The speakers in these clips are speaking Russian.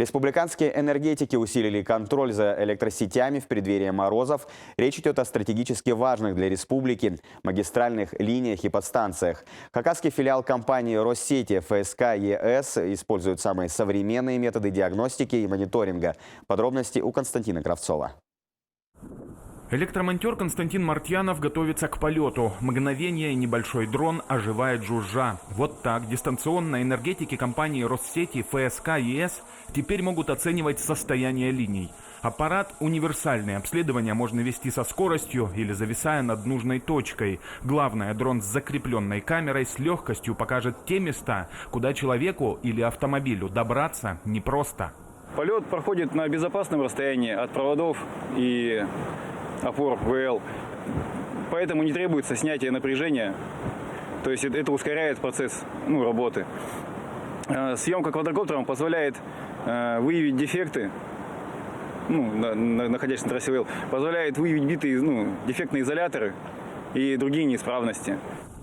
Республиканские энергетики усилили контроль за электросетями в преддверии морозов. Речь идет о стратегически важных для республики магистральных линиях и подстанциях. Хакасский филиал компании Россети ФСК ЕС использует самые современные методы диагностики и мониторинга. Подробности у Константина Кравцова. Электромонтер Константин Мартьянов готовится к полету. Мгновение и небольшой дрон оживает жужжа. Вот так дистанционно энергетики компании Россети ФСК ЕС теперь могут оценивать состояние линий. Аппарат универсальный. Обследование можно вести со скоростью или зависая над нужной точкой. Главное, дрон с закрепленной камерой с легкостью покажет те места, куда человеку или автомобилю добраться непросто. Полет проходит на безопасном расстоянии от проводов и опор ВЛ, поэтому не требуется снятие напряжения, то есть это ускоряет процесс работы. Съемка квадрокоптером позволяет выявить дефекты, находясь на трассе ВЛ, позволяет выявить битые дефектные изоляторы и другие неисправности.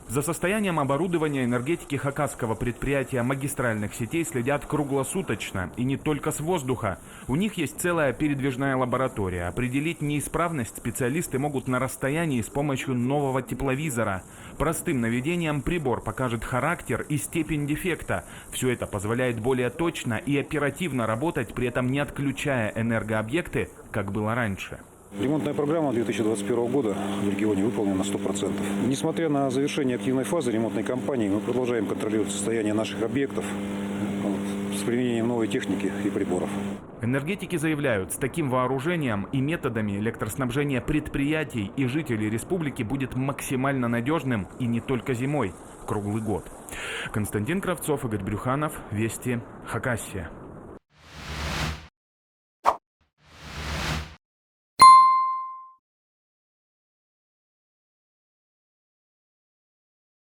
За состоянием оборудования энергетики хакасского предприятия магистральных сетей следят круглосуточно. И не только с воздуха. У них есть целая передвижная лаборатория. Определить неисправность специалисты могут на расстоянии с помощью нового тепловизора. Простым наведением прибор покажет характер и степень дефекта. Все это позволяет более точно и оперативно работать, при этом не отключая энергообъекты, как было раньше. Ремонтная программа 2021 года в регионе выполнена на 100%. Несмотря на завершение активной фазы ремонтной кампании, мы продолжаем контролировать состояние наших объектов с применением новой техники и приборов. Энергетики заявляют, с таким вооружением и методами электроснабжения предприятий и жителей республики будет максимально надежным и не только зимой, круглый год. Константин Кравцов, Игорь Брюханов, Вести, Хакасия.